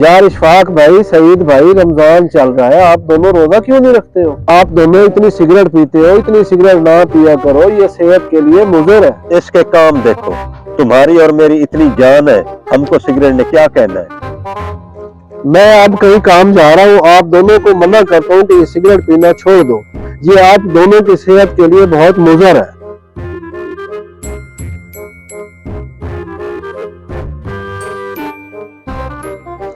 यार इशफाक भाई, सईद भाई, रमजान चल रहा है, आप दोनों रोजा क्यों नहीं रखते हो? आप दोनों इतनी सिगरेट पीते हो, इतनी सिगरेट ना पिया करो, ये सेहत के लिए मुज़र है। इसके काम देखो, तुम्हारी और मेरी इतनी जान है, हमको सिगरेट ने क्या कहना है। मैं अब कहीं काम जा रहा हूँ, आप दोनों को मना करता हूँ कि ये सिगरेट पीना छोड़ दो, ये आप दोनों की सेहत के लिए बहुत मुज़र है।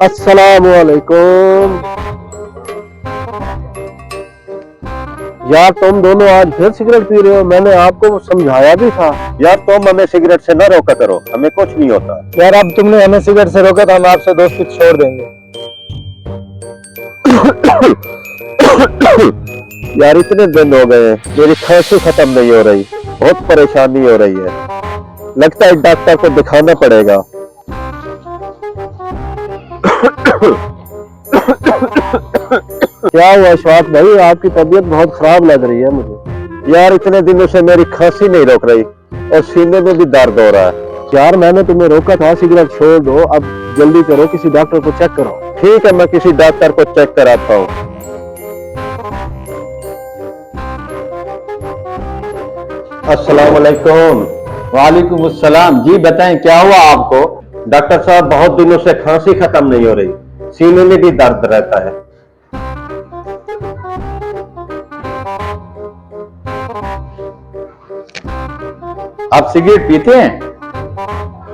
अस्सलाम वालेकुम। यार तुम दोनों आज फिर सिगरेट पी रहे हो, मैंने आपको समझाया भी था। यार तुम हमें सिगरेट से न रोका करो, हमें कुछ नहीं होता। यार अब तुमने हमें सिगरेट से रोका तो हम आपसे दोस्ती छोड़ देंगे। यार इतने दिन हो गए, मेरी खांसी खत्म नहीं हो रही, बहुत परेशानी हो रही है, लगता है डॉक्टर को दिखाना पड़ेगा। क्या हुआ इशफाक भाई, आपकी तबीयत बहुत खराब लग रही है मुझे। यार इतने दिनों से मेरी खांसी नहीं रोक रही और सीने में भी दर्द हो रहा है। यार मैंने तुम्हें रोका था, सिगरेट छोड़ दो, अब जल्दी करो, किसी डॉक्टर को चेक करो। ठीक है, मैं किसी डॉक्टर को चेक कराता हूँ। अस्सलाम वालेकुम। वालेकुम अस्सलाम। जी बताएं, क्या हुआ आपको? डॉक्टर साहब, बहुत दिनों से खांसी खत्म नहीं हो रही, सीने में भी दर्द रहता है। आप सिगरेट पीते हैं?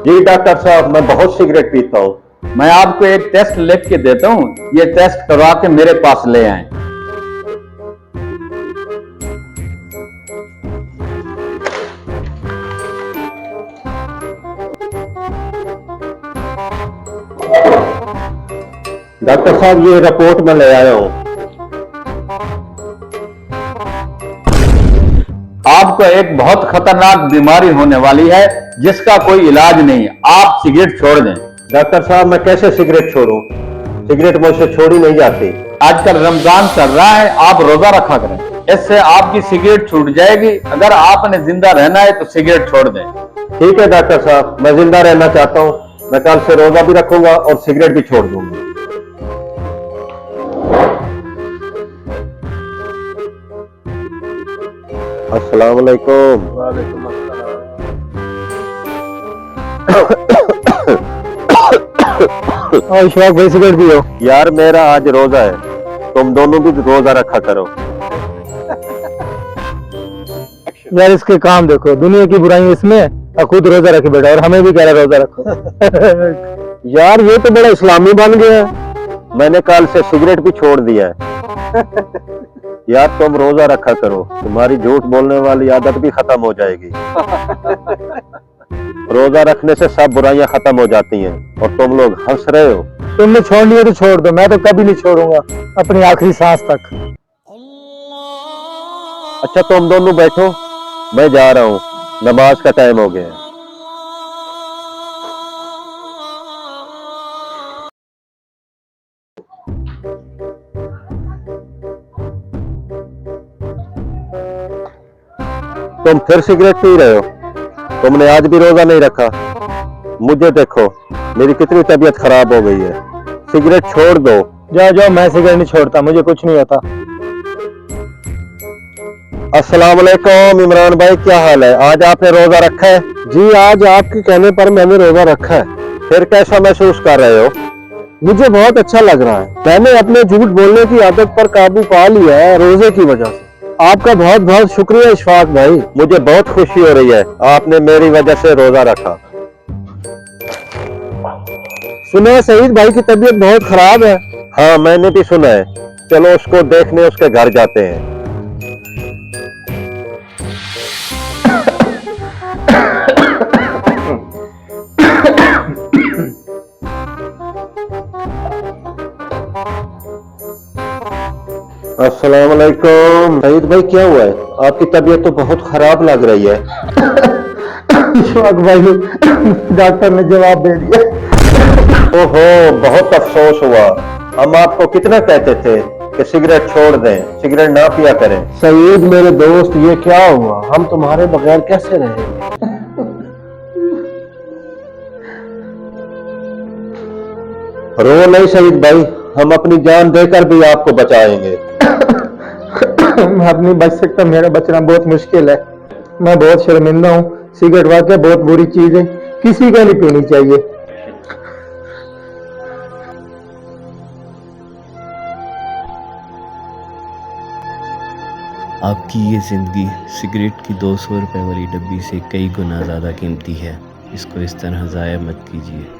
जी डॉक्टर साहब, मैं बहुत सिगरेट पीता हूँ। मैं आपको एक टेस्ट लिख के देता हूँ, ये टेस्ट करवा के मेरे पास ले आए। डॉक्टर साहब, ये रिपोर्ट मैं ले आया हूँ। आपको एक बहुत खतरनाक बीमारी होने वाली है जिसका कोई इलाज नहीं। आप सिगरेट छोड़ दें। डॉक्टर साहब, मैं कैसे सिगरेट छोड़ूं? सिगरेट मुझसे छोड़ी नहीं जाती। आजकल रमजान चल रहा है, आप रोजा रखा करें, इससे आपकी सिगरेट छूट जाएगी। अगर आपने जिंदा रहना है तो सिगरेट छोड़ दें। ठीक है डॉक्टर साहब, मैं जिंदा रहना चाहता हूँ, मैं कल से रोजा भी रखूंगा और सिगरेट भी छोड़ दूंगा। अस्सलाम वालेकुम। वालेकुम इशफाक भाई, सिगरेट पियो। यार मेरा आज रोजा है, तुम दोनों भी रोजा रखा करो। यार इसके काम देखो, दुनिया की बुराई इसमें, और खुद रोजा रखे बैठा, और हमें भी कह रहा रोजा रखो। यार ये तो बड़ा इस्लामी बन गया है। मैंने कल से सिगरेट भी छोड़ दिया है। यार तुम रोजा रखा करो, तुम्हारी झूठ बोलने वाली आदत भी खत्म हो जाएगी। रोजा रखने से सब बुराइयां खत्म हो जाती हैं और तुम लोग हंस रहे हो। तुमने छोड़नी है तो छोड़ दो, मैं तो कभी नहीं छोड़ूंगा, अपनी आखिरी सांस तक। अच्छा तुम दोनों बैठो, मैं जा रहा हूँ, नमाज का टाइम हो गया है। तुम फिर सिगरेट पी रहे हो? तुमने आज भी रोजा नहीं रखा। मुझे देखो, मेरी कितनी तबीयत खराब हो गई है, सिगरेट छोड़ दो। जाओ जाओ, मैं सिगरेट नहीं छोड़ता, मुझे कुछ नहीं होता। अस्सलाम वालेकुम इमरान भाई, क्या हाल है? आज आपने रोजा रखा है? जी आज आपके कहने पर मैंने रोजा रखा है। फिर कैसा महसूस कर रहे हो? मुझे बहुत अच्छा लग रहा है, मैंने अपने झूठ बोलने की आदत पर काबू पा लिया है रोजे की वजह से। आपका बहुत बहुत शुक्रिया इशफाक भाई। मुझे बहुत खुशी हो रही है, आपने मेरी वजह से रोजा रखा। सुना है सईद भाई की तबीयत बहुत खराब है। हाँ मैंने भी सुना है, चलो उसको देखने उसके घर जाते हैं। अस्सलाम वालेकुम। सईद भाई क्या हुआ है? आपकी तबीयत तो बहुत खराब लग रही है। इशफाक भाई, डॉक्टर ने जवाब दे दिया। ओहो, बहुत अफसोस हुआ। हम आपको कितना कहते थे कि सिगरेट छोड़ दें, सिगरेट ना पिया करें। सईद मेरे दोस्त, ये क्या हुआ, हम तुम्हारे बगैर कैसे रहेंगे? रो नहीं शहीद भाई, हम अपनी जान देकर भी आपको बचाएंगे। मैं अपनी बच सकता, मेरा बचना बहुत मुश्किल है। मैं बहुत शर्मिंदा हूँ। सिगरेट वाकई बहुत बुरी चीज है, किसी का नहीं पीनी चाहिए। आपकी ये ज़िंदगी सिगरेट की 200 रुपए वाली डब्बी से कई गुना ज़्यादा कीमती है। इसको इस तरह ज़ाया मत कीजिए।